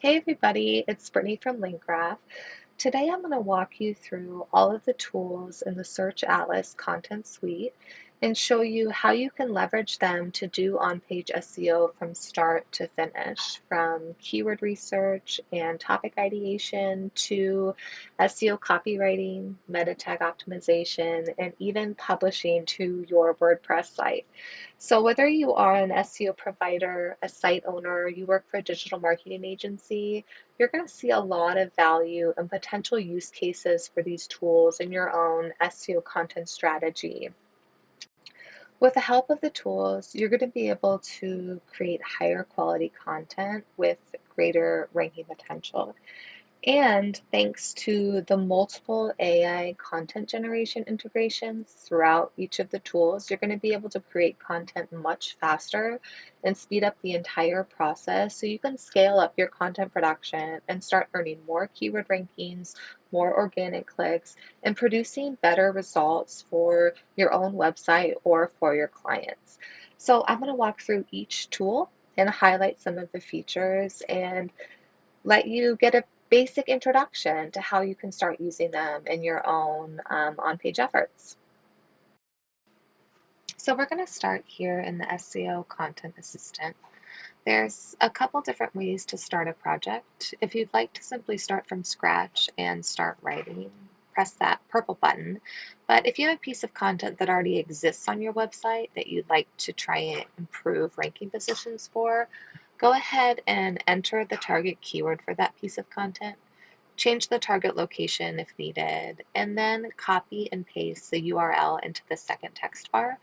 Hey everybody, it's Brittany from LinkGraph. Today I'm going to walk you through all of the tools in the Search Atlas content suite and show you how you can leverage them to do on-page SEO from start to finish, from keyword research and topic ideation to SEO copywriting, meta tag optimization, and even publishing to your WordPress site. So whether you are an SEO provider, a site owner, you work for a digital marketing agency, you're going to see a lot of value and potential use cases for these tools in your own SEO content strategy. With the help of the tools, you're going to be able to create higher quality content with greater ranking potential. And thanks to the multiple AI content generation integrations throughout each of the tools, you're going to be able to create content much faster and speed up the entire process so you can scale up your content production and start earning more keyword rankings, more organic clicks, and producing better results for your own website or for your clients. So I'm going to walk through each tool and highlight some of the features and let you get a basic introduction to how you can start using them in your own on-page efforts. So we're going to start here in the SEO Content Assistant. There's a couple different ways to start a project. If you'd like to simply start from scratch and start writing, press that purple button. But if you have a piece of content that already exists on your website that you'd like to try and improve ranking positions for, go ahead and enter the target keyword for that piece of content. Change the target location if needed, and then copy and paste the URL into the second text bar.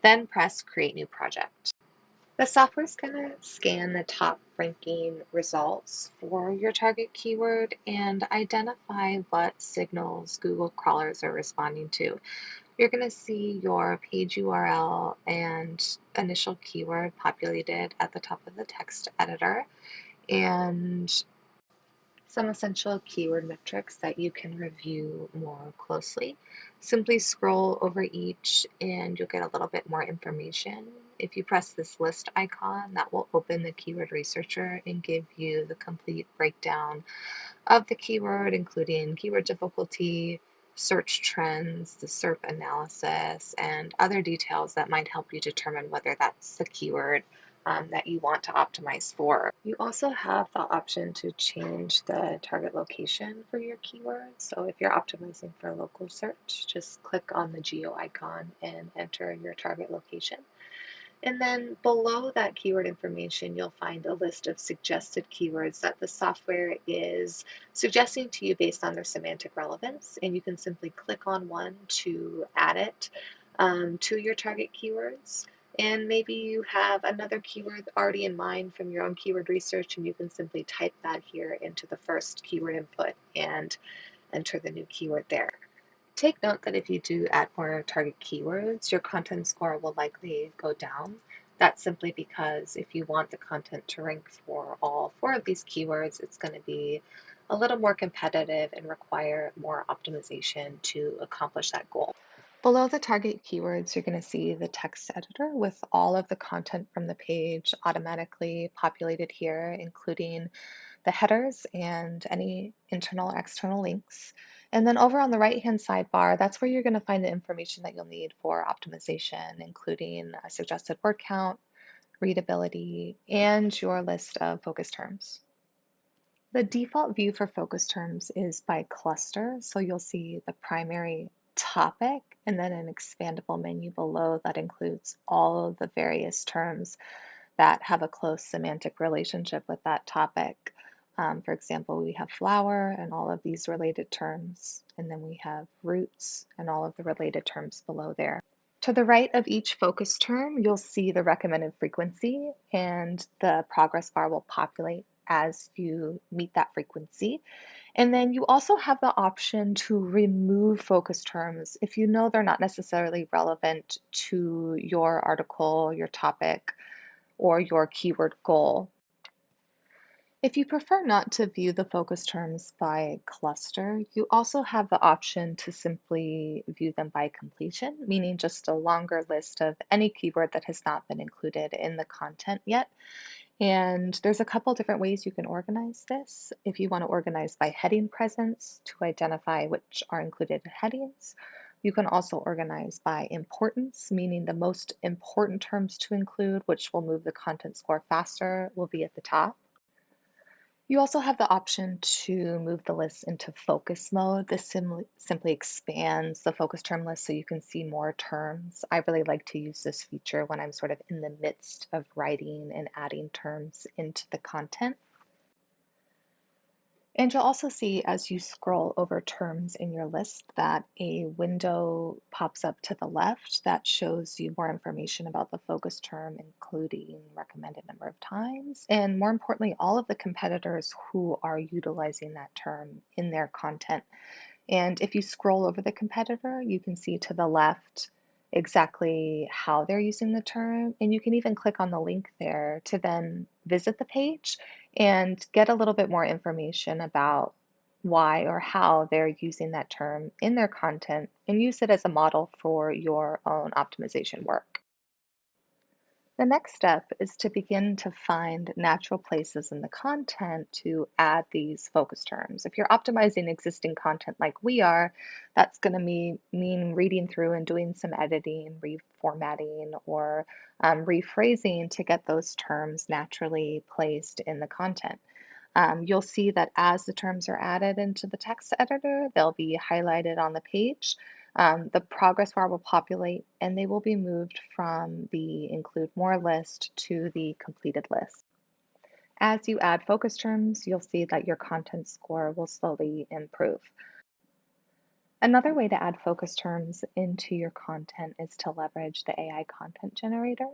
Then press Create New Project. The software is going to scan the top ranking results for your target keyword and identify what signals Google crawlers are responding to. You're going to see your page URL and initial keyword populated at the top of the text editor, and some essential keyword metrics that you can review more closely. Simply scroll over each and you'll get a little bit more information. If you press this list icon, that will open the keyword researcher and give you the complete breakdown of the keyword, including keyword difficulty, search trends, the SERP analysis, and other details that might help you determine whether that's the keyword that you want to optimize for. You also have the option to change the target location for your keyword. So if you're optimizing for a local search, just click on the geo icon and enter your target location. And then below that keyword information, you'll find a list of suggested keywords that the software is suggesting to you based on their semantic relevance. And you can simply click on one to add it to your target keywords. And maybe you have another keyword already in mind from your own keyword research, and you can simply type that here into the first keyword input and enter the new keyword there. Take note that if you do add more target keywords, your content score will likely go down. That's simply because if you want the content to rank for all four of these keywords, it's going to be a little more competitive and require more optimization to accomplish that goal. Below the target keywords, you're going to see the text editor with all of the content from the page automatically populated here, including the headers and any internal or external links. And then over on the right-hand sidebar, that's where you're going to find the information that you'll need for optimization, including a suggested word count, readability, and your list of focus terms. The default view for focus terms is by cluster, so you'll see the primary topic and then an expandable menu below that includes all of the various terms that have a close semantic relationship with that topic. For example, we have flower and all of these related terms, and then we have roots and all of the related terms below there. To the right of each focus term, you'll see the recommended frequency, and the progress bar will populate as you meet that frequency. And then you also have the option to remove focus terms if you know they're not necessarily relevant to your article, your topic, or your keyword goal. If you prefer not to view the focus terms by cluster, you also have the option to simply view them by completion, meaning just a longer list of any keyword that has not been included in the content yet. And there's a couple different ways you can organize this. If you want to organize by heading presence to identify which are included in headings, you can also organize by importance, meaning the most important terms to include, which will move the content score faster, will be at the top. You also have the option to move the list into focus mode. This simply expands the focus term list so you can see more terms. I really like to use this feature when I'm sort of in the midst of writing and adding terms into the content. And you'll also see as you scroll over terms in your list that a window pops up to the left that shows you more information about the focus term, including recommended number of times, and more importantly, all of the competitors who are utilizing that term in their content. And if you scroll over the competitor, you can see to the left exactly how they're using the term. And you can even click on the link there to then visit the page and get a little bit more information about why or how they're using that term in their content and use it as a model for your own optimization work. The next step is to begin to find natural places in the content to add these focus terms. If you're optimizing existing content like we are, that's going to mean reading through and doing some editing, reformatting, or rephrasing to get those terms naturally placed in the content. You'll see that as the terms are added into the text editor, they'll be highlighted on the page. The progress bar will populate and they will be moved from the include more list to the completed list. As you add focus terms, you'll see that your content score will slowly improve. Another way to add focus terms into your content is to leverage the AI content generator.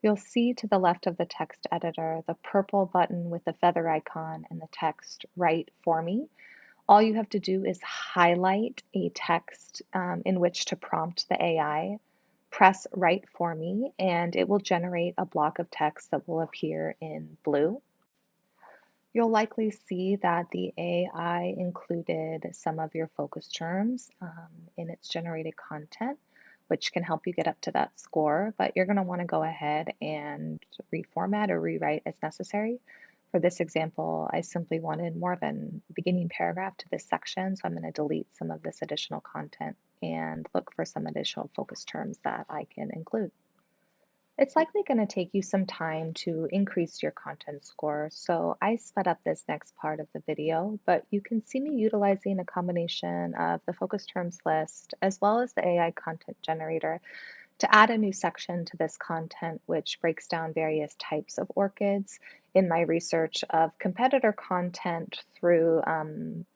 You'll see to the left of the text editor the purple button with the feather icon and the text Write for me. All you have to do is highlight a text in which to prompt the AI, press Write for me, and it will generate a block of text that will appear in blue. You'll likely see that the AI included some of your focus terms in its generated content, which can help you get up to that score, but you're going to want to go ahead and reformat or rewrite as necessary. For this example, I simply wanted more of a beginning paragraph to this section, so I'm going to delete some of this additional content and look for some additional focus terms that I can include. It's likely going to take you some time to increase your content score, so I sped up this next part of the video, but you can see me utilizing a combination of the focus terms list as well as the AI content generator to add a new section to this content, which breaks down various types of orchids. In my research of competitor content through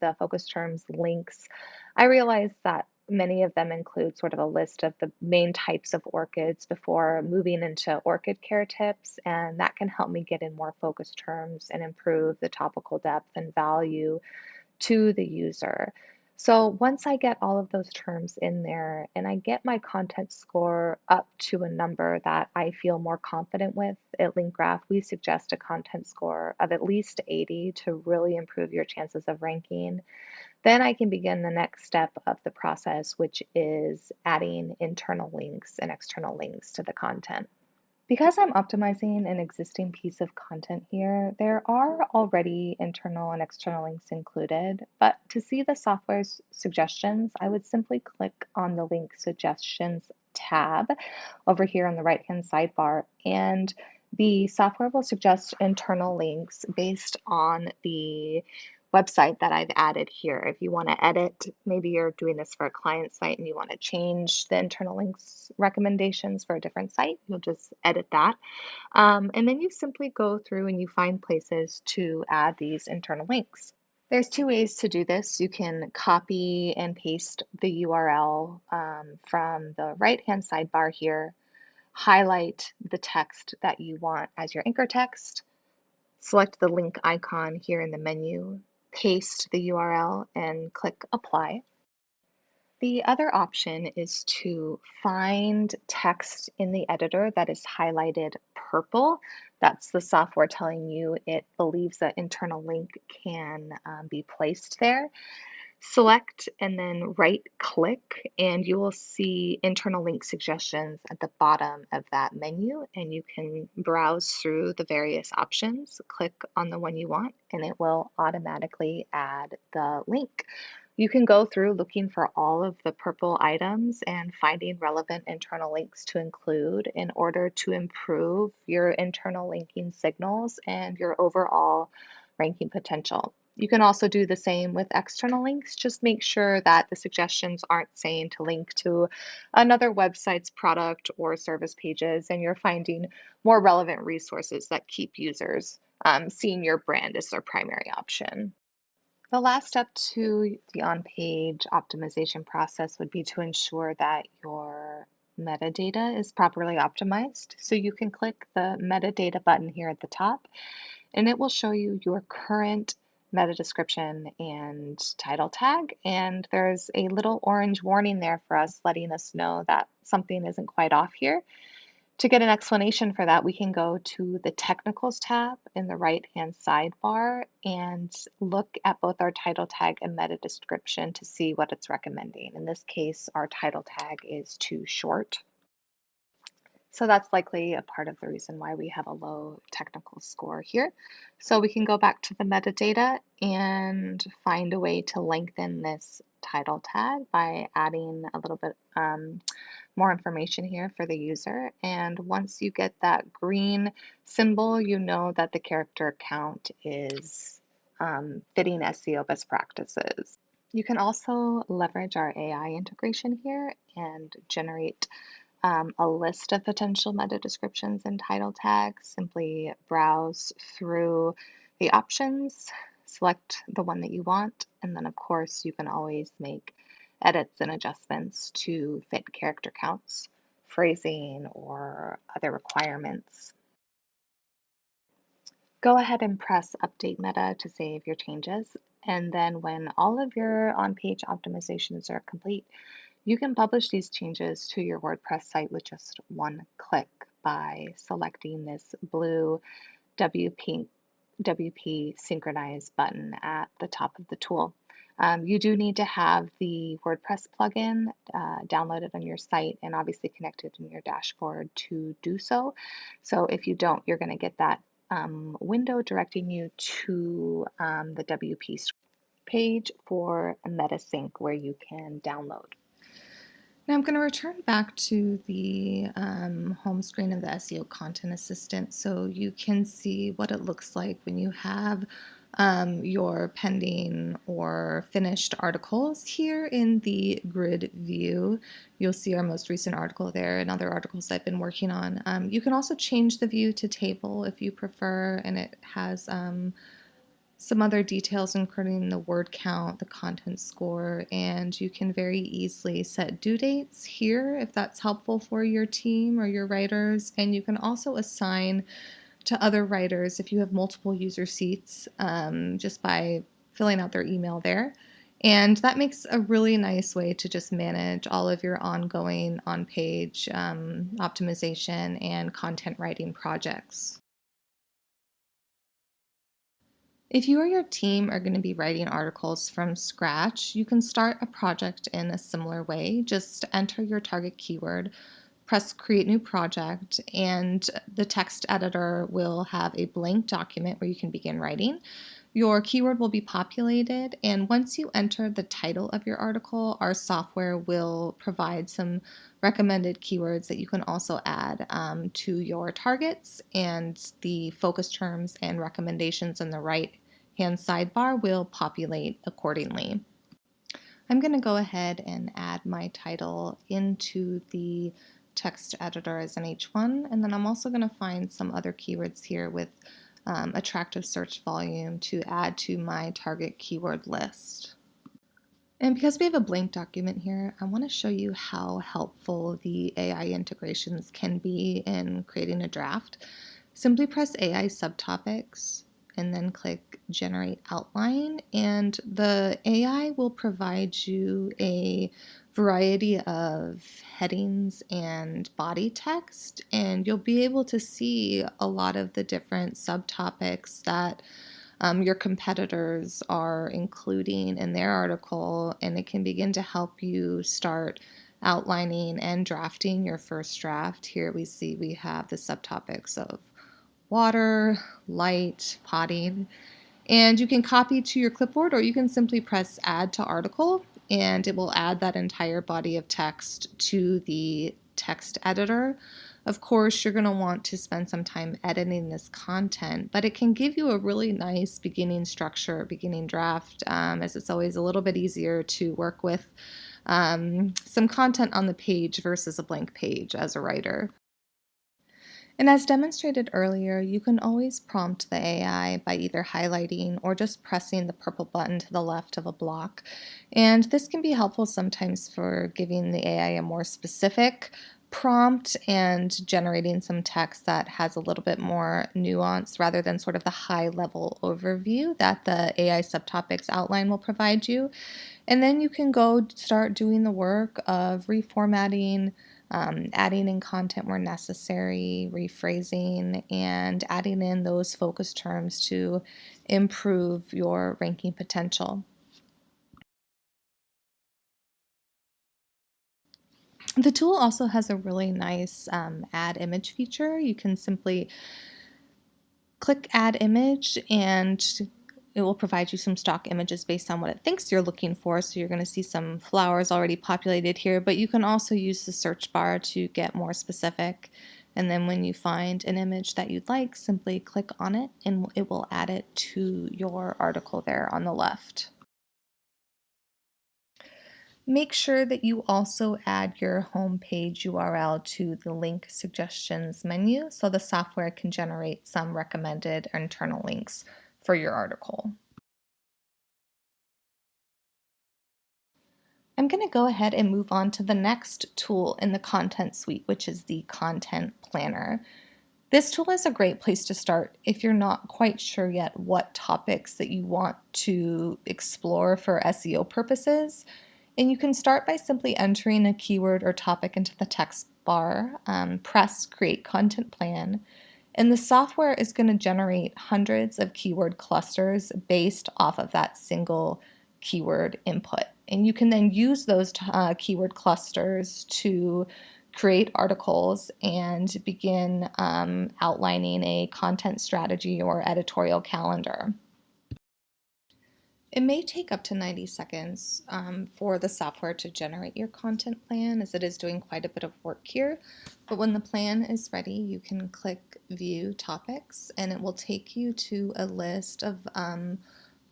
the focus terms links, I realized that many of them include sort of a list of the main types of orchids before moving into orchid care tips, and that can help me get in more focus terms and improve the topical depth and value to the user. So once I get all of those terms in there and I get my content score up to a number that I feel more confident with, at LinkGraph, we suggest a content score of at least 80 to really improve your chances of ranking. Then I can begin the next step of the process, which is adding internal links and external links to the content. Because I'm optimizing an existing piece of content here, there are already internal and external links included, but to see the software's suggestions, I would simply click on the link suggestions tab over here on the right-hand sidebar, and the software will suggest internal links based on the website that I've added here. If you want to edit, maybe you're doing this for a client site and you want to change the internal links recommendations for a different site, you'll just edit that. And then you simply go through and you find places to add these internal links. There's two ways to do this. You can copy and paste the URL from the right-hand sidebar here, highlight the text that you want as your anchor text, select the link icon here in the menu, paste the URL, and click Apply. The other option is to find text in the editor that is highlighted purple. That's the software telling you it believes that internal link can be placed there. Select and then right click, and you will see internal link suggestions at the bottom of that menu. And you can browse through the various options, click on the one you want, and it will automatically add the link. You can go through looking for all of the purple items and finding relevant internal links to include in order to improve your internal linking signals and your overall ranking potential. You can also do the same with external links. Just make sure that the suggestions aren't saying to link to another website's product or service pages, and you're finding more relevant resources that keep users seeing your brand as their primary option. The last step to the on-page optimization process would be to ensure that your metadata is properly optimized. So you can click the metadata button here at the top, and it will show you your current meta description and title tag. And there's a little orange warning there for us, letting us know that something isn't quite off here. To get an explanation for that, we can go to the Technicals tab in the right-hand sidebar and look at both our title tag and meta description to see what it's recommending. In this case, our title tag is too short. So that's likely a part of the reason why we have a low technical score here. So we can go back to the metadata and find a way to lengthen this title tag by adding a little bit more information here for the user. And once you get that green symbol, you know that the character count is fitting SEO best practices. You can also leverage our AI integration here and generate a list of potential meta descriptions and title tags. Simply browse through the options, select the one that you want, and then, of course, you can always make edits and adjustments to fit character counts, phrasing, or other requirements. Go ahead and press Update Meta to save your changes. And then, when all of your on page optimizations are complete, you can publish these changes to your WordPress site with just one click by selecting this blue WP Synchronize button at the top of the tool. You do need to have the WordPress plugin downloaded on your site and obviously connected in your dashboard to do so. So if you don't, you're going to get that window directing you to the WP page for a MetaSync where you can download. Now I'm going to return back to the home screen of the SEO Content Assistant so you can see what it looks like when you have your pending or finished articles. Here in the grid view, you'll see our most recent article there and other articles I've been working on. You can also change the view to table if you prefer, and it has some other details including the word count, the content score, and you can very easily set due dates here if that's helpful for your team or your writers. And you can also assign to other writers if you have multiple user seats just by filling out their email there. And that makes a really nice way to just manage all of your ongoing on-page optimization and content writing projects. If you or your team are going to be writing articles from scratch, you can start a project in a similar way. Just enter your target keyword, press Create New Project, and the text editor will have a blank document where you can begin writing. Your keyword will be populated, and once you enter the title of your article, our software will provide some recommended keywords that you can also add to your targets, and the focus terms and recommendations in the right hand sidebar will populate accordingly. I'm going to go ahead and add my title into the text editor as an H1, and then I'm also going to find some other keywords here with attractive search volume to add to my target keyword list. And because we have a blank document here, I want to show you how helpful the AI integrations can be in creating a draft. Simply press AI subtopics and then click Generate Outline, and the AI will provide you a variety of headings and body text, and you'll be able to see a lot of the different subtopics that your competitors are including in their article, and it can begin to help you start outlining and drafting your first draft. Here we see we have the subtopics of water, light, potting, and you can copy to your clipboard, or you can simply press add to article and it will add that entire body of text to the text editor. Of course, you're going to want to spend some time editing this content, but it can give you a really nice beginning structure, beginning draft, as it's always a little bit easier to work with some content on the page versus a blank page as a writer. And as demonstrated earlier, you can always prompt the AI by either highlighting or just pressing the purple button to the left of a block. And this can be helpful sometimes for giving the AI a more specific prompt and generating some text that has a little bit more nuance rather than sort of the high level overview that the AI subtopics outline will provide you. And then you can go start doing the work of reformatting, adding in content where necessary, rephrasing, and adding in those focus terms to improve your ranking potential. The tool also has a really nice add image feature. You can simply click add image and it will provide you some stock images based on what it thinks you're looking for. So you're going to see some flowers already populated here, but you can also use the search bar to get more specific. And then when you find an image that you'd like, simply click on it and it will add it to your article there on the left. Make sure that you also add your homepage URL to the link suggestions menu so the software can generate some recommended internal links for your article. I'm going to go ahead and move on to the next tool in the content suite, which is the Content Planner. This tool is a great place to start if you're not quite sure yet what topics that you want to explore for SEO purposes. And you can start by simply entering a keyword or topic into the text bar, press Create Content Plan, and the software is going to generate hundreds of keyword clusters based off of that single keyword input. And you can then use those keyword clusters to create articles and begin outlining a content strategy or editorial calendar. It may take up to 90 seconds for the software to generate your content plan, as it is doing quite a bit of work here. But when the plan is ready, you can click View Topics, and it will take you to a list of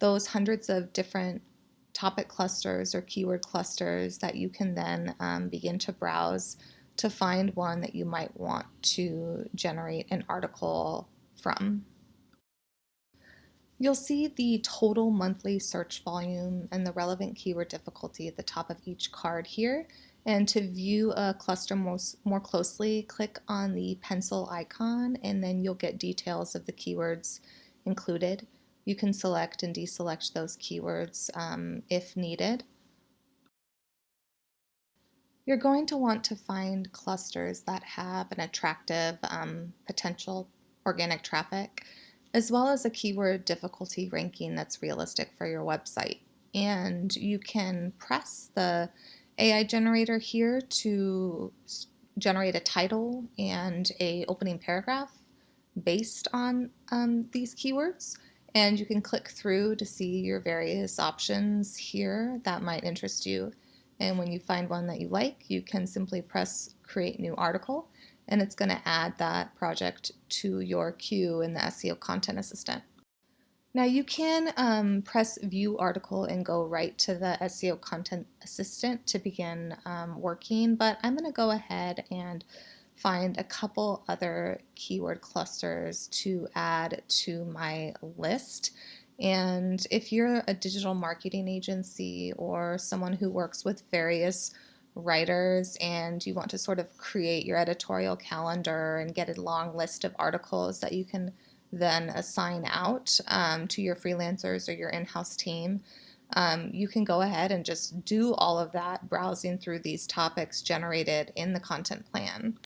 those hundreds of different topic clusters or keyword clusters that you can then begin to browse to find one that you might want to generate an article from. You'll see the total monthly search volume and the relevant keyword difficulty at the top of each card here. And to view a cluster more closely, click on the pencil icon and then you'll get details of the keywords included. You can select and deselect those keywords if needed. You're going to want to find clusters that have an attractive potential organic traffic, as well as a keyword difficulty ranking that's realistic for your website. And you can press the AI generator here to generate a title and a opening paragraph based on these keywords. And you can click through to see your various options here that might interest you. And when you find one that you like, you can simply press Create New Article, and it's going to add that project to your queue in the SEO Content Assistant. Now you can press View Article and go right to the SEO Content Assistant to begin working, but I'm going to go ahead and find a couple other keyword clusters to add to my list. And if you're a digital marketing agency or someone who works with various writers and you want to sort of create your editorial calendar and get a long list of articles that you can then assign out to your freelancers or your in-house team, You can go ahead and just do all of that browsing through these topics generated in the content plan.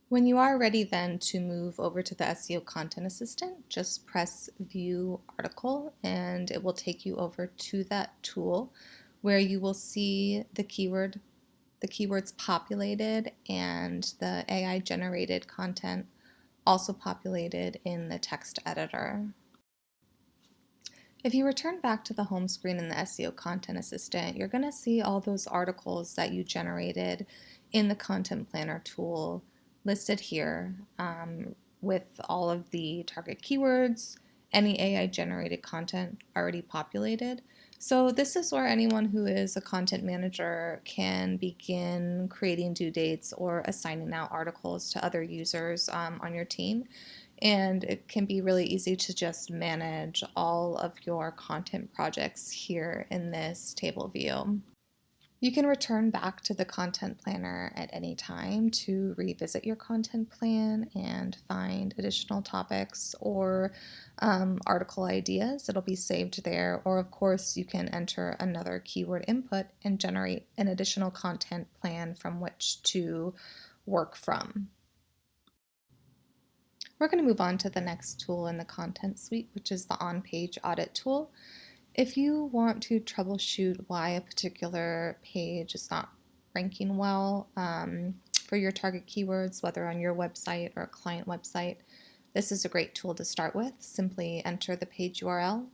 When you are ready then to move over to the SEO Content Assistant, just press View Article and it will take you over to that tool where you will see the keywords populated and the AI generated content also populated in the text editor. If you return back to the home screen in the SEO Content Assistant, you're going to see all those articles that you generated in the Content Planner tool listed here, with all of the target keywords, any AI generated content already populated. So this is where anyone who is a content manager can begin creating due dates or assigning out articles to other users on your team. And it can be really easy to just manage all of your content projects here in this table view. You can return back to the content planner at any time to revisit your content plan and find additional topics or article ideas. It'll be saved there. Or, of course, you can enter another keyword input and generate an additional content plan from which to work from. We're going to move on to the next tool in the content suite, which is the Onpage Audit tool. If you want to troubleshoot why a particular page is not ranking well for your target keywords, whether on your website or a client website, this is a great tool to start with. Simply enter the page URL,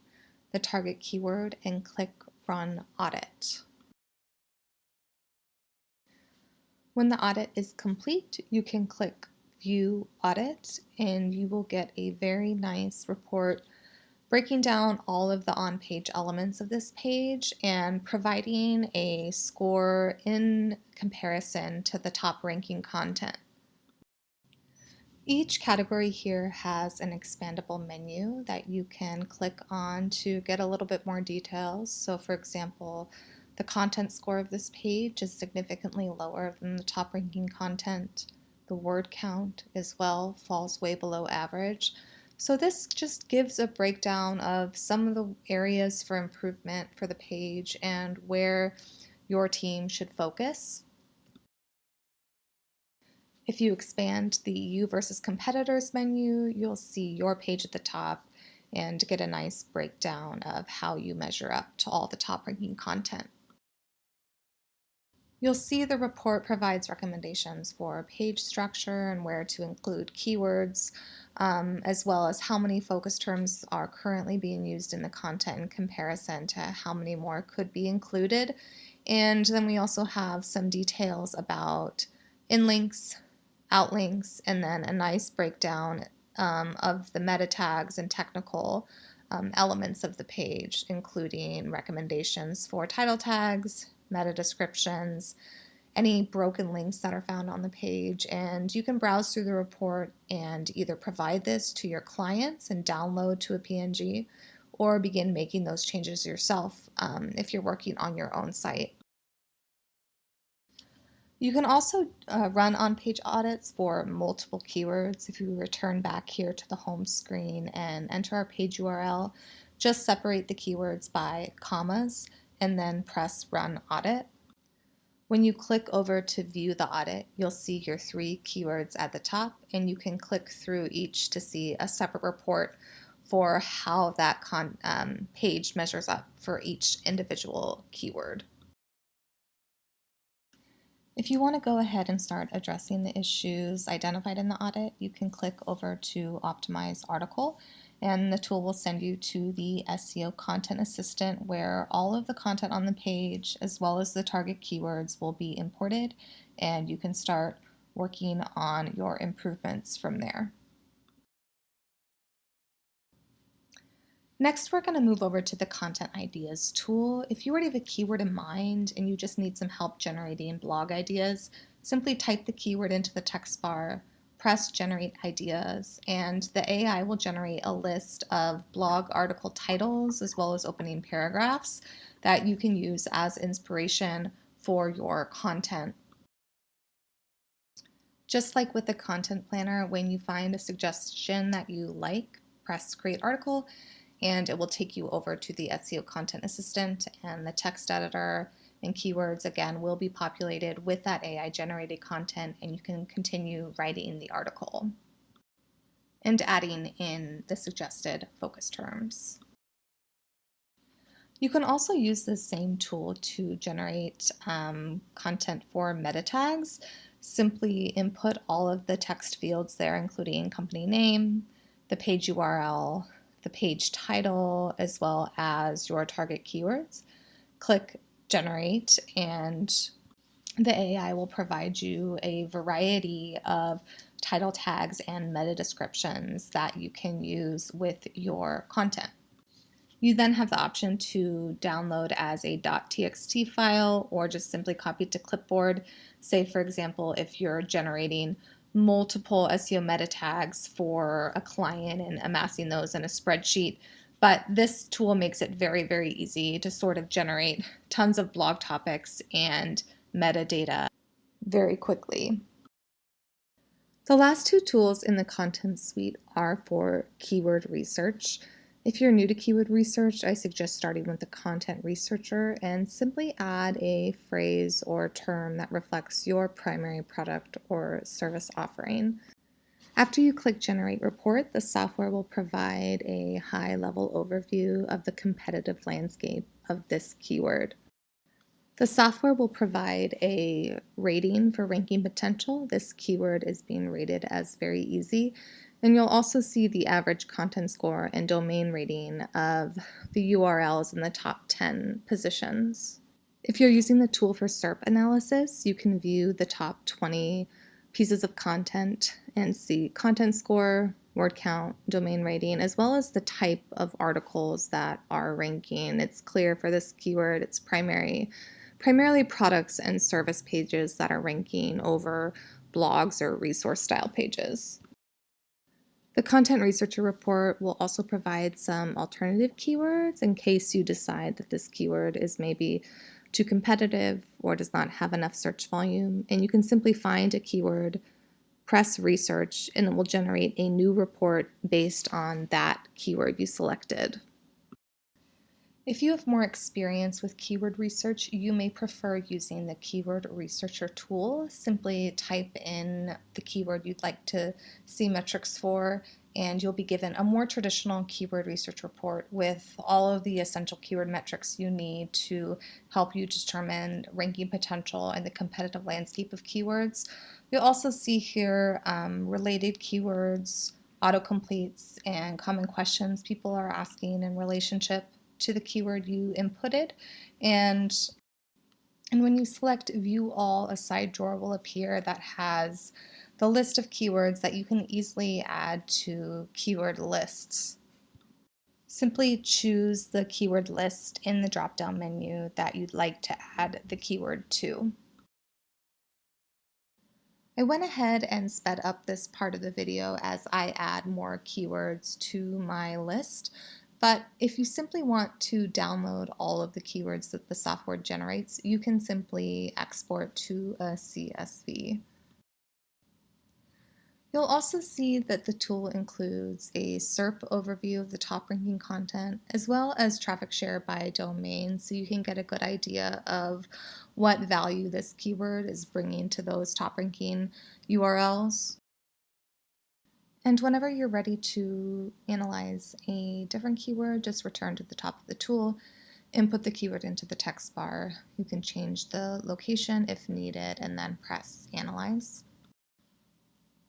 the target keyword, and click Run Audit. When the audit is complete, you can click View Audit and you will get a very nice report breaking down all of the on-page elements of this page and providing a score in comparison to the top ranking content. Each category here has an expandable menu that you can click on to get a little bit more details. So for example, the content score of this page is significantly lower than the top ranking content. The word count as well falls way below average. So this just gives a breakdown of some of the areas for improvement for the page and where your team should focus. If you expand the You versus Competitors menu, you'll see your page at the top and get a nice breakdown of how you measure up to all the top ranking content. You'll see the report provides recommendations for page structure and where to include keywords, as well as how many focus terms are currently being used in the content in comparison to how many more could be included. And then we also have some details about inlinks, outlinks, and then a nice breakdown of the meta tags and technical elements of the page, including recommendations for title tags, meta descriptions, any broken links that are found on the page. And you can browse through the report and either provide this to your clients and download to a PNG or begin making those changes yourself if you're working on your own site. You can also run on-page audits for multiple keywords. If you return back here to the home screen and enter our page URL, just separate the keywords by commas and then press Run Audit. When you click over to view the audit, you'll see your 3 keywords at the top, and you can click through each to see a separate report for how that page measures up for each individual keyword. If you want to go ahead and start addressing the issues identified in the audit, you can click over to Optimize Article, and the tool will send you to the SEO Content Assistant where all of the content on the page as well as the target keywords will be imported, and you can start working on your improvements from there. Next, we're going to move over to the Content Ideas tool. If you already have a keyword in mind and you just need some help generating blog ideas, simply type the keyword into the text bar, press Generate Ideas, and the AI will generate a list of blog article titles as well as opening paragraphs that you can use as inspiration for your content. Just like with the content planner, when you find a suggestion that you like, press Create Article, and it will take you over to the SEO Content Assistant, and the text editor and keywords again will be populated with that AI generated content, and you can continue writing the article and adding in the suggested focus terms. You can also use this same tool to generate content for meta tags. Simply input all of the text fields there, including company name, the page URL, the page title, as well as your target keywords. Click generate, and the AI will provide you a variety of title tags and meta descriptions that you can use with your content. You then have the option to download as a .txt file or just simply copy it to clipboard. Say, for example, if you're generating multiple SEO meta tags for a client and amassing those in a spreadsheet. But this tool makes it very, very easy to sort of generate tons of blog topics and metadata very quickly. The last two tools in the content suite are for keyword research. If you're new to keyword research, I suggest starting with the content researcher and simply add a phrase or term that reflects your primary product or service offering. After you click Generate Report, the software will provide a high-level overview of the competitive landscape of this keyword. The software will provide a rating for ranking potential. This keyword is being rated as very easy. And you'll also see the average content score and domain rating of the URLs in the top 10 positions. If you're using the tool for SERP analysis, you can view the top 20 pieces of content and see content score, word count, domain rating, as well as the type of articles that are ranking. It's clear for this keyword, it's primarily products and service pages that are ranking over blogs or resource style pages. The Content Researcher report will also provide some alternative keywords in case you decide that this keyword is maybe too competitive or does not have enough search volume. And you can simply find a keyword, press research, and it will generate a new report based on that keyword you selected. If you have more experience with keyword research, you may prefer using the Keyword Researcher tool. Simply type in the keyword you'd like to see metrics for, and you'll be given a more traditional keyword research report with all of the essential keyword metrics you need to help you determine ranking potential and the competitive landscape of keywords. You'll also see here related keywords, autocompletes, and common questions people are asking in relationship to the keyword you inputted. And when you select View All, a side drawer will appear that has the list of keywords that you can easily add to keyword lists. Simply choose the keyword list in the drop-down menu that you'd like to add the keyword to. I went ahead and sped up this part of the video as I add more keywords to my list. But if you simply want to download all of the keywords that the software generates, you can simply export to a CSV. You'll also see that the tool includes a SERP overview of the top ranking content, as well as traffic share by domain, so you can get a good idea of what value this keyword is bringing to those top ranking URLs. And whenever you're ready to analyze a different keyword, just return to the top of the tool, input the keyword into the text bar. You can change the location if needed, and then press Analyze.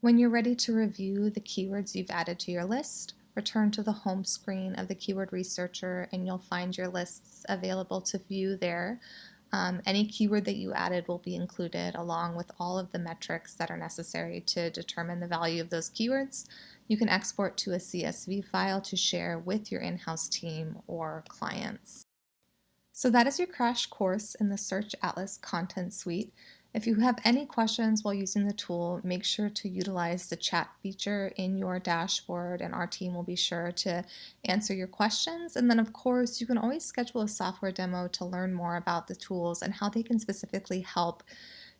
When you're ready to review the keywords you've added to your list, return to the home screen of the Keyword Researcher and you'll find your lists available to view there. Any keyword that you added will be included along with all of the metrics that are necessary to determine the value of those keywords. You can export to a CSV file to share with your in-house team or clients. So that is your crash course in the SearchAtlas Content Suite. If you have any questions while using the tool, make sure to utilize the chat feature in your dashboard and our team will be sure to answer your questions. And then of course, you can always schedule a software demo to learn more about the tools and how they can specifically help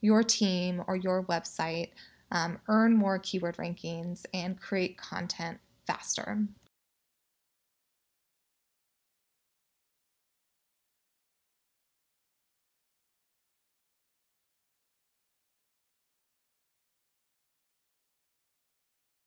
your team or your website earn more keyword rankings and create content faster.